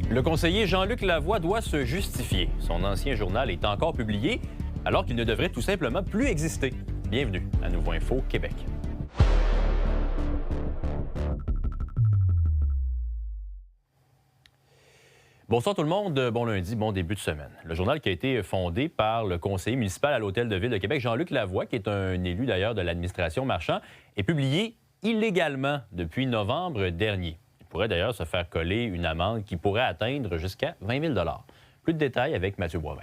Le conseiller Jean-Luc Lavoie doit se justifier. Son ancien journal est encore publié alors qu'il ne devrait tout simplement plus exister. Bienvenue à Nouveau Info Québec. Bonsoir tout le monde, bon lundi, bon début de semaine. Le journal qui a été fondé par le conseiller municipal à l'Hôtel de Ville de Québec, Jean-Luc Lavoie, qui est un élu d'ailleurs de l'administration Marchand, est publié illégalement depuis novembre dernier. Il pourrait d'ailleurs se faire coller une amende qui pourrait atteindre jusqu'à 20 000 $. Plus de détails avec Mathieu Boivin.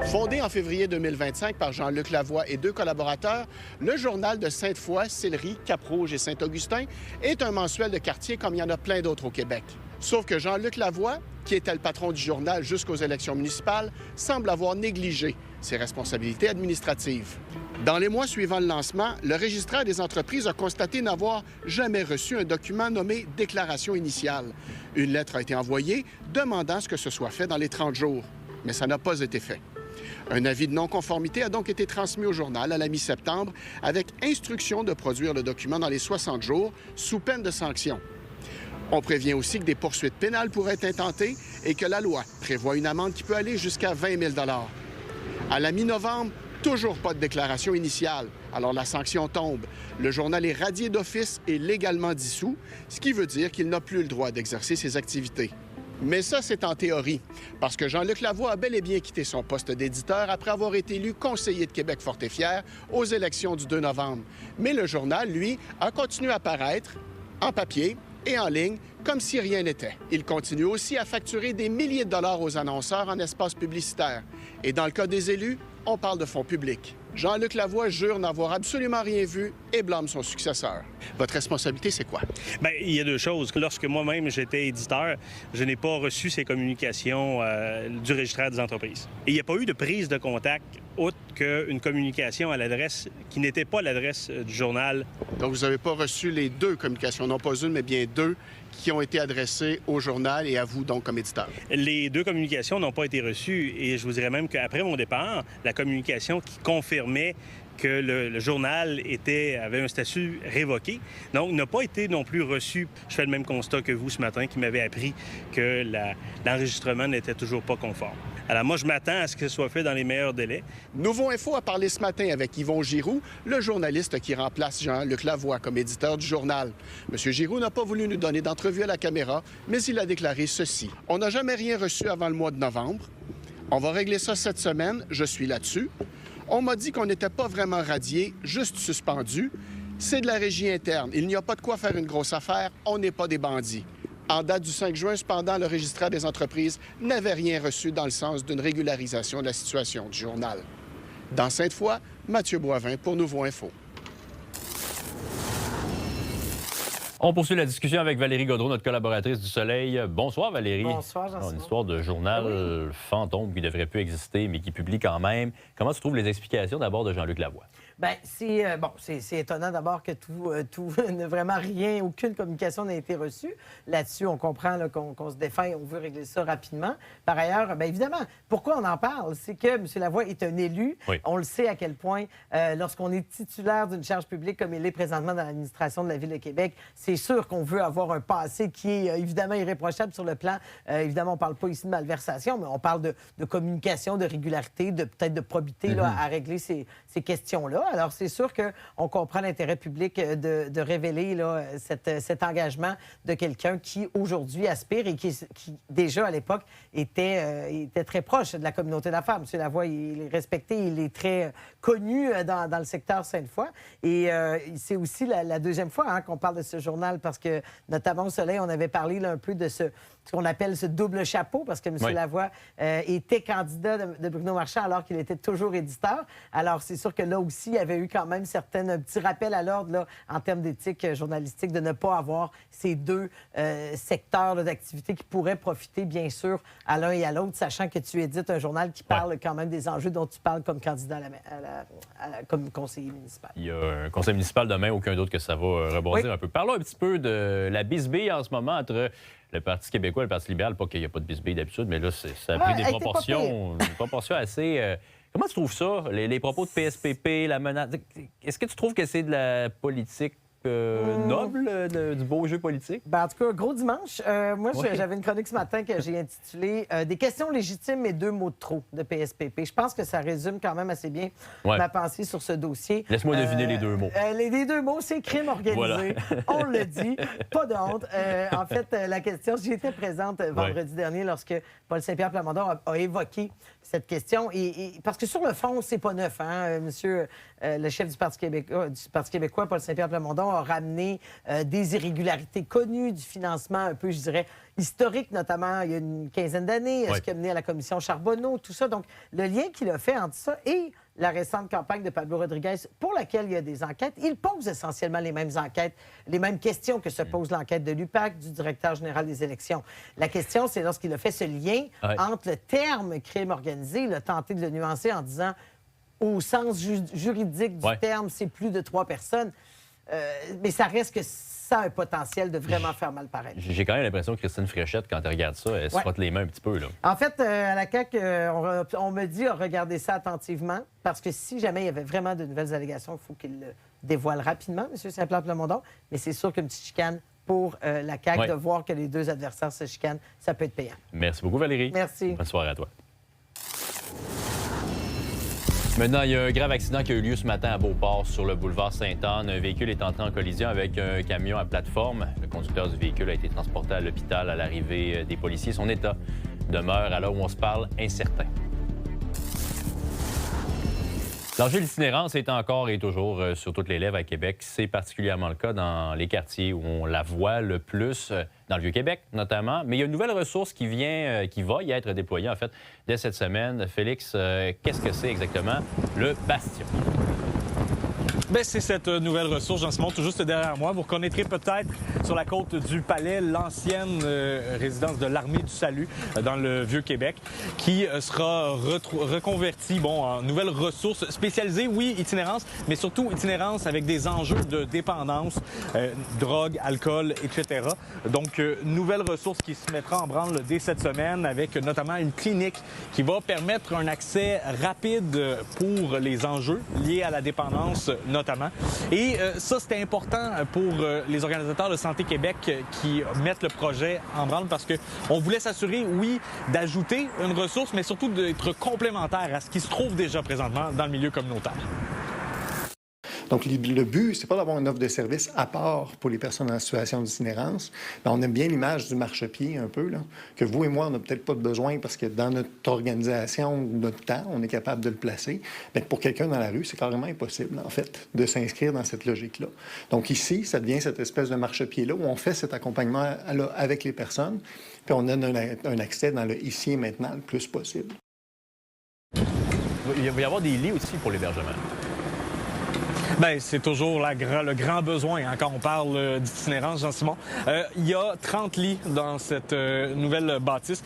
Fondé en février 2025 par Jean-Luc Lavoie et 2 collaborateurs, le journal de Sainte-Foy, Sillery, Cap-Rouge et Saint-Augustin est un mensuel de quartier comme il y en a plein d'autres au Québec. Sauf que Jean-Luc Lavoie, qui était le patron du journal jusqu'aux élections municipales, semble avoir négligé ses responsabilités administratives. Dans les mois suivant le lancement, le registraire des entreprises a constaté n'avoir jamais reçu un document nommé « Déclaration initiale ». Une lettre a été envoyée demandant ce que ce soit fait dans les 30 jours, mais ça n'a pas été fait. Un avis de non-conformité a donc été transmis au journal à la mi-septembre avec instruction de produire le document dans les 60 jours sous peine de sanction. On prévient aussi que des poursuites pénales pourraient être intentées et que la loi prévoit une amende qui peut aller jusqu'à 20 000 $. À la mi-novembre, toujours pas de déclaration initiale. Alors la sanction tombe. Le journal est radié d'office et légalement dissous, ce qui veut dire qu'il n'a plus le droit d'exercer ses activités. Mais ça, c'est en théorie, parce que Jean-Luc Lavoie a bel et bien quitté son poste d'éditeur après avoir été élu conseiller de Québec fort et fier aux élections du 2 novembre. Mais le journal, lui, a continué à paraître en papier et en ligne, comme si rien n'était. Il continue aussi à facturer des milliers de dollars aux annonceurs en espace publicitaire. Et dans le cas des élus, on parle de fonds publics. Jean-Luc Lavoie jure n'avoir absolument rien vu et blâme son successeur. Votre responsabilité, c'est quoi? Bien, il y a deux choses. Lorsque moi-même j'étais éditeur, je n'ai pas reçu ces communications du registraire des entreprises. Et il n'y a pas eu de prise de contact autre qu'une communication à l'adresse qui n'était pas l'adresse du journal. Donc, vous n'avez pas reçu les 2 communications, non pas une, mais bien 2, qui ont été adressées au journal et à vous, donc, comme éditeur. Les 2 communications n'ont pas été reçues et je vous dirais même qu'après mon départ, la communication qui confirmait que le journal avait un statut révoqué, donc n'a pas été non plus reçu. Je fais le même constat que vous ce matin qui m'avez appris que l'enregistrement n'était toujours pas conforme. Alors moi, je m'attends à ce que ce soit fait dans les meilleurs délais. Nouveau Info a parlé ce matin avec Yvon Giroux, le journaliste qui remplace Jean-Luc Lavoie comme éditeur du journal. M. Giroux n'a pas voulu nous donner d'entrevue à la caméra, mais il a déclaré ceci. « On n'a jamais rien reçu avant le mois de novembre. On va régler ça cette semaine. Je suis là-dessus. On m'a dit qu'on n'était pas vraiment radié, juste suspendu. C'est de la régie interne. Il n'y a pas de quoi faire une grosse affaire. On n'est pas des bandits. » En date du 5 juin, cependant, le registraire des entreprises n'avait rien reçu dans le sens d'une régularisation de la situation du journal. Dans Sainte-Foy, Mathieu Boivin pour Nouveau Info. On poursuit la discussion avec Valérie Gaudreau, notre collaboratrice du Soleil. Bonsoir Valérie. Bonsoir Jean-Simon. Une histoire de journal fantôme qui ne devrait plus exister, mais qui publie quand même. Comment tu trouves les explications d'abord de Jean-Luc Lavoie? Bien, c'est étonnant d'abord que vraiment rien, aucune communication n'a été reçue. Là-dessus, on comprend qu'on se défend et on veut régler ça rapidement. Par ailleurs, bien évidemment, pourquoi on en parle? C'est que M. Lavoie est un élu. Oui. On le sait à quel point, lorsqu'on est titulaire d'une charge publique comme il est présentement dans l'administration de la Ville de Québec, c'est sûr qu'on veut avoir un passé qui est évidemment irréprochable sur le plan. Évidemment, on ne parle pas ici de malversation, mais on parle de communication, de régularité, peut-être de probité là, à régler ces questions-là. Alors, c'est sûr qu'on comprend l'intérêt public de révéler là, cet engagement de quelqu'un qui, aujourd'hui, aspire et qui déjà, à l'époque, était très proche de la communauté d'affaires. M. Lavoie, il est respecté, il est très connu dans le secteur Sainte-Foy. Et c'est aussi la deuxième fois qu'on parle de ce journal parce que, notamment au Soleil, on avait parlé là, un peu de ce qu'on appelle ce double chapeau parce que M. Lavoie était candidat de Bruno Marchand alors qu'il était toujours éditeur. Alors, c'est sûr que là aussi, il y avait eu quand même un petit rappel à l'ordre là, en termes d'éthique journalistique de ne pas avoir ces 2 secteurs d'activité qui pourraient profiter, bien sûr, à l'un et à l'autre, sachant que tu édites un journal qui parle quand même des enjeux dont tu parles comme candidat comme conseiller municipal. Il y a un conseil municipal demain, aucun doute que ça va rebondir un peu. Parlons un petit peu de la bisbille en ce moment entre le Parti québécois et le Parti libéral. Pas qu'il n'y a pas de bisbille d'habitude, mais là, ça a pris des proportions assez... Comment tu trouves ça, les propos de PSPP, la menace? Est-ce que tu trouves que c'est de la politique noble du beau jeu politique? Ben, en tout cas, gros dimanche. Moi, Oui. j'avais une chronique ce matin que j'ai intitulée Des questions légitimes et 2 mots de trop de PSPP. Je pense que ça résume quand même assez bien ma pensée sur ce dossier. Laisse-moi deviner les 2 mots. Les 2 mots, c'est crime organisé. Voilà. On le dit. Pas de honte. En fait, la question, j'y étais présente vendredi dernier lorsque Paul Saint-Pierre Plamondon a évoqué cette question. Parce que sur le fond, c'est pas neuf. Hein? Monsieur le chef du Parti québécois, Paul Saint-Pierre Plamondon, a ramené des irrégularités connues du financement un peu, je dirais, historique, notamment il y a une quinzaine d'années, ce qui a mené à la commission Charbonneau, tout ça. Donc, le lien qu'il a fait entre ça et la récente campagne de Pablo Rodriguez, pour laquelle il y a des enquêtes, il pose essentiellement les mêmes enquêtes, les mêmes questions que se pose l'enquête de l'UPAC, du directeur général des élections. La question, c'est lorsqu'il a fait ce lien entre le terme crime organisé, il a tenté de le nuancer en disant, au sens juridique du terme, c'est plus de 3 personnes. Mais ça reste que ça a un potentiel de vraiment faire mal pareil. J'ai quand même l'impression que Christine Fréchette, quand elle regarde ça, elle se frotte les mains un petit peu. Là. En fait, à la CAQ, on me dit regarder ça attentivement, parce que si jamais il y avait vraiment de nouvelles allégations, il faut qu'il le dévoile rapidement, M. Saint-Pierre Plamondon. Mais c'est sûr qu'une petite chicane pour la CAQ, de voir que les 2 adversaires se chicanent, ça peut être payant. Merci beaucoup, Valérie. Merci. Bonne soirée à toi. Maintenant, il y a un grave accident qui a eu lieu ce matin à Beauport, sur le boulevard Sainte-Anne. Un véhicule est entré en collision avec un camion à plateforme. Le conducteur du véhicule a été transporté à l'hôpital à l'arrivée des policiers. Son état demeure, à l'heure où on se parle, incertain. L'enjeu de l'itinérance est encore et toujours sur toutes les lèvres à Québec. C'est particulièrement le cas dans les quartiers où on la voit le plus, dans le Vieux-Québec notamment. Mais il y a une nouvelle ressource qui va y être déployée, en fait, dès cette semaine. Félix, qu'est-ce que c'est exactement le Bastion? Bien, c'est cette nouvelle ressource, j'en montre tout juste derrière moi. Vous reconnaîtrez peut-être sur la côte du Palais l'ancienne résidence de l'Armée du Salut dans le Vieux-Québec qui sera reconvertie en nouvelle ressource spécialisée, oui, itinérance, mais surtout itinérance avec des enjeux de dépendance, drogue, alcool, etc. Donc, nouvelle ressource qui se mettra en branle dès cette semaine avec notamment une clinique qui va permettre un accès rapide pour les enjeux liés à la dépendance notamment. Et ça, c'était important pour les organisateurs de Santé Québec qui mettent le projet en branle parce qu'on voulait s'assurer, oui, d'ajouter une ressource, mais surtout d'être complémentaire à ce qui se trouve déjà présentement dans le milieu communautaire. Donc, le but, c'est pas d'avoir une offre de service à part pour les personnes en situation d'itinérance. Mais on aime bien l'image du marchepied un peu, là, que vous et moi, on n'a peut-être pas de besoin parce que dans notre organisation, notre temps, on est capable de le placer. Mais pour quelqu'un dans la rue, c'est carrément impossible, en fait, de s'inscrire dans cette logique-là. Donc ici, ça devient cette espèce de marchepied-là où on fait cet accompagnement-là avec les personnes, puis on donne un accès dans le ici et maintenant le plus possible. Il va y avoir des lits aussi pour l'hébergement. Bien, c'est toujours le grand besoin quand on parle d'itinérance, Jean-Simon. Il y a 30 lits dans cette nouvelle bâtisse.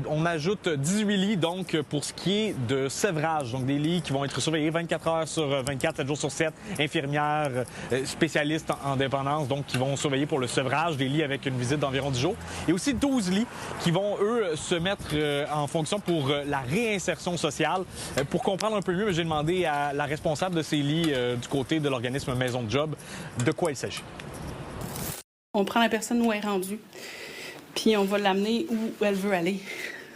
On ajoute 18 lits, donc, pour ce qui est de sevrage. Donc, des lits qui vont être surveillés 24 heures sur 24, 7 jours sur 7. Infirmières, spécialistes en dépendance, donc, qui vont surveiller pour le sevrage. Des lits avec une visite d'environ 10 jours. Et aussi 12 lits qui vont, eux, se mettre en fonction pour la réinsertion sociale. Pour comprendre un peu mieux, j'ai demandé à la responsable de ces lits du côté de l'organisme Maison de Job, de quoi il s'agit. On prend la personne où elle est rendue, puis on va l'amener où elle veut aller.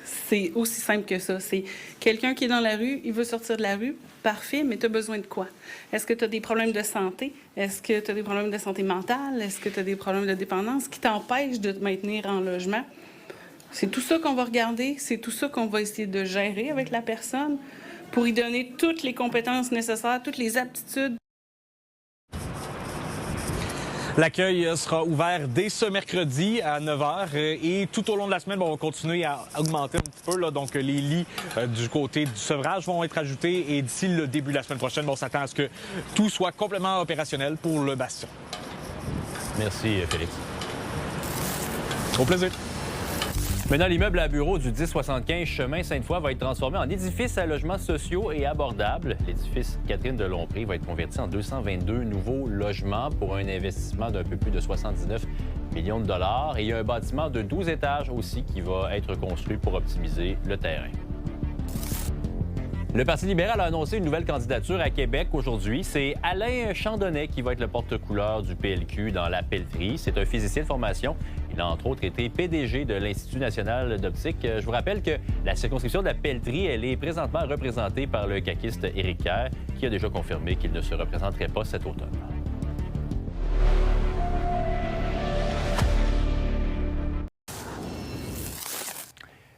C'est aussi simple que ça. C'est quelqu'un qui est dans la rue, il veut sortir de la rue, parfait, mais tu as besoin de quoi? Est-ce que tu as des problèmes de santé? Est-ce que tu as des problèmes de santé mentale? Est-ce que tu as des problèmes de dépendance qui t'empêchent de te maintenir en logement? C'est tout ça qu'on va regarder, c'est tout ça qu'on va essayer de gérer avec la personne pour y donner toutes les compétences nécessaires, toutes les aptitudes. L'accueil sera ouvert dès ce mercredi à 9h et tout au long de la semaine, on va continuer à augmenter un petit peu. Là, donc, les lits du côté du sevrage vont être ajoutés et d'ici le début de la semaine prochaine, on s'attend à ce que tout soit complètement opérationnel pour le Bastion. Merci, Félix. Au plaisir. Maintenant, l'immeuble à bureau du 1075 chemin Sainte-Foy va être transformé en édifice à logements sociaux et abordables. L'édifice Catherine de Lompré va être converti en 222 nouveaux logements pour un investissement d'un peu plus de 79 millions de dollars. Et il y a un bâtiment de 12 étages aussi qui va être construit pour optimiser le terrain. Le Parti libéral a annoncé une nouvelle candidature à Québec aujourd'hui. C'est Alain Chandonnet qui va être le porte-couleur du PLQ dans la pelleterie. C'est un physicien de formation. Il a entre autres été PDG de l'Institut national d'optique. Je vous rappelle que la circonscription de la pelleterie, elle est présentement représentée par le caquiste Éric Kerr, qui a déjà confirmé qu'il ne se représenterait pas cet automne.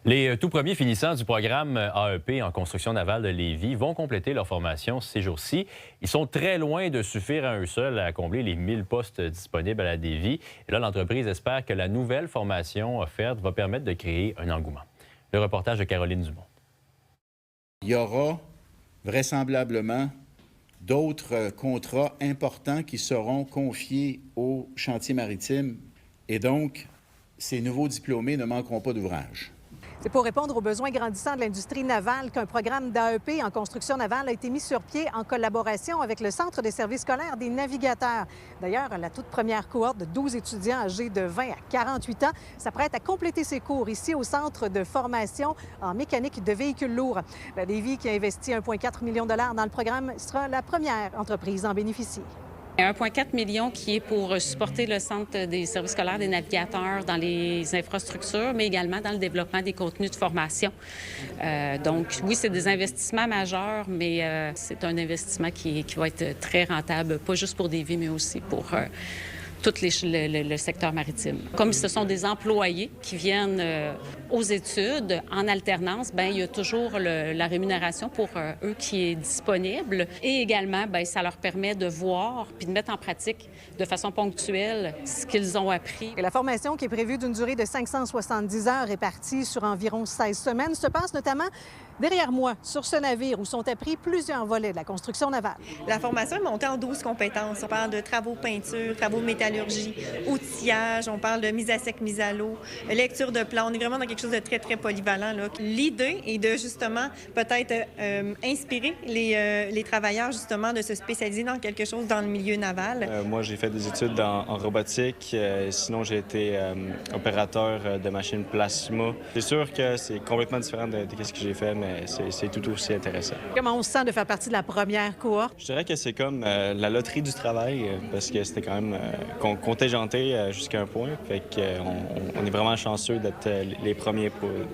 Les tout premiers finissants du programme AEP en construction navale de Lévis vont compléter leur formation ces jours-ci. Ils sont très loin de suffire à eux seuls à combler les 1000 postes disponibles à la Dévie. Et là, l'entreprise espère que la nouvelle formation offerte va permettre de créer un engouement. Le reportage de Caroline Dumont. Il y aura vraisemblablement d'autres contrats importants qui seront confiés au chantier maritime. Et donc, ces nouveaux diplômés ne manqueront pas d'ouvrage. C'est pour répondre aux besoins grandissants de l'industrie navale qu'un programme d'AEP en construction navale a été mis sur pied en collaboration avec le Centre des services scolaires des navigateurs. D'ailleurs, la toute première cohorte de 12 étudiants âgés de 20 à 48 ans s'apprête à compléter ses cours ici au Centre de formation en mécanique de véhicules lourds. La Lévis, qui a investi 1,4 million de $ dans le programme, sera la première entreprise à en bénéficier. 1,4 million qui est pour supporter le Centre des services scolaires des navigateurs dans les infrastructures, mais également dans le développement des contenus de formation. Donc, oui, c'est des investissements majeurs, mais c'est un investissement qui va être très rentable, pas juste pour Lévis, mais aussi pour tout le secteur maritime. Comme ce sont des employés qui viennent aux études en alternance, bien, il y a toujours la rémunération pour eux qui est disponible. Et également, bien, ça leur permet de voir puis de mettre en pratique de façon ponctuelle ce qu'ils ont appris. Et la formation, qui est prévue d'une durée de 570 heures répartie sur environ 16 semaines, se passe notamment derrière moi, sur ce navire où sont appris plusieurs volets de la construction navale. La formation est montée en 12 compétences. On parle de travaux peinture, travaux métallurgie, outillage, on parle de mise à sec, mise à l'eau, lecture de plans. On est vraiment dans quelque chose de très, très polyvalent, là. L'idée est de, justement, peut-être inspirer les travailleurs, justement, de se spécialiser dans quelque chose dans le milieu naval. Moi, j'ai fait des études en robotique. Sinon, j'ai été opérateur de machines plasma. C'est sûr que c'est complètement différent de ce que j'ai fait, mais c'est tout aussi intéressant. Comment on se sent de faire partie de la première cohorte? Je dirais que c'est comme la loterie du travail, parce que c'était quand même contingenté jusqu'à un point. Fait qu'on est vraiment chanceux d'être les premiers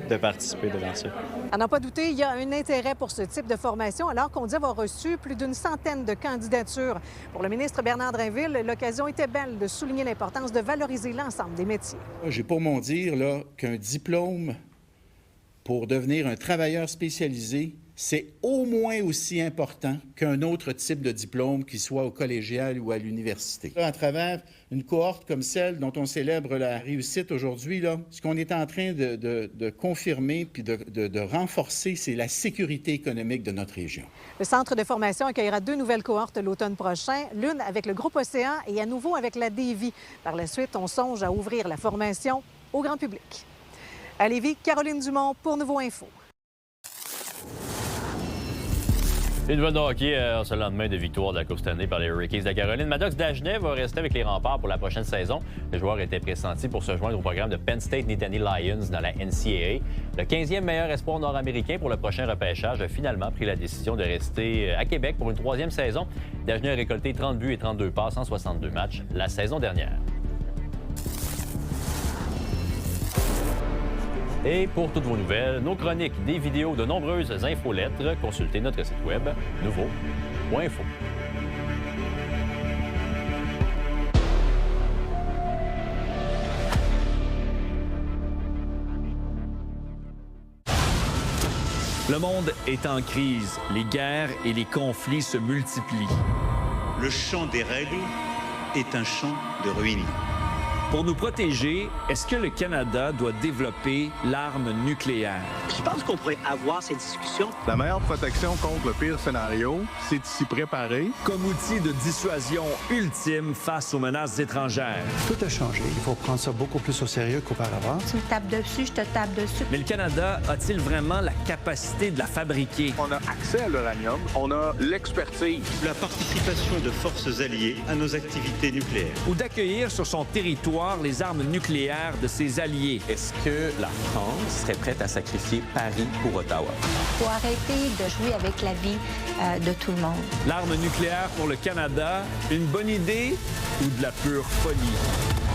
de participer devant ça. À n'en pas douter, il y a un intérêt pour ce type de formation, alors qu'on dit avoir reçu plus d'une centaine de candidatures. Pour le ministre Bernard Drinville, l'occasion était belle de souligner l'importance de valoriser l'ensemble des métiers. J'ai pour mon dire là, qu'un diplôme pour devenir un travailleur spécialisé, c'est au moins aussi important qu'un autre type de diplôme, qu'il soit au collégial ou à l'université. À travers une cohorte comme celle dont on célèbre la réussite aujourd'hui, là, ce qu'on est en train de confirmer puis de renforcer, c'est la sécurité économique de notre région. Le Centre de formation accueillera 2 nouvelles cohortes l'automne prochain, l'une avec le Groupe Océan et à nouveau avec la Dévie. Par la suite, on songe à ouvrir la formation au grand public. À Lévis, Caroline Dumont pour Nouveau Info. Les nouvelles de hockey ce lendemain de victoire de la Coupe Stanley par les Hurricanes de la Caroline. Maddox Dagenet va rester avec les Remparts pour la prochaine saison. Le joueur était pressenti pour se joindre au programme de Penn State Nittany Lions dans la NCAA. Le 15e meilleur espoir nord-américain pour le prochain repêchage a finalement pris la décision de rester à Québec pour une 3e saison. Dagenet a récolté 30 buts et 32 passes en 62 matchs la saison dernière. Et pour toutes vos nouvelles, nos chroniques, des vidéos, de nombreuses infolettres, consultez notre site web nouveau.info. Le monde est en crise. Les guerres et les conflits se multiplient. Le champ des règles est un champ de ruines. Pour nous protéger, est-ce que le Canada doit développer l'arme nucléaire? Je pense qu'on pourrait avoir ces discussions. La meilleure protection contre le pire scénario, c'est de s'y préparer. Comme outil de dissuasion ultime face aux menaces étrangères. Tout a changé. Il faut prendre ça beaucoup plus au sérieux qu'auparavant. Tu me tapes dessus, je te tape dessus. Mais le Canada a-t-il vraiment la capacité de la fabriquer? On a accès à l'uranium, on a l'expertise. La participation de forces alliées à nos activités nucléaires. Ou d'accueillir sur son territoire recevoir les armes nucléaires de ses alliés. Est-ce que la France serait prête à sacrifier Paris pour Ottawa? Il faut arrêter de jouer avec la vie de tout le monde. L'arme nucléaire pour le Canada, une bonne idée ou de la pure folie?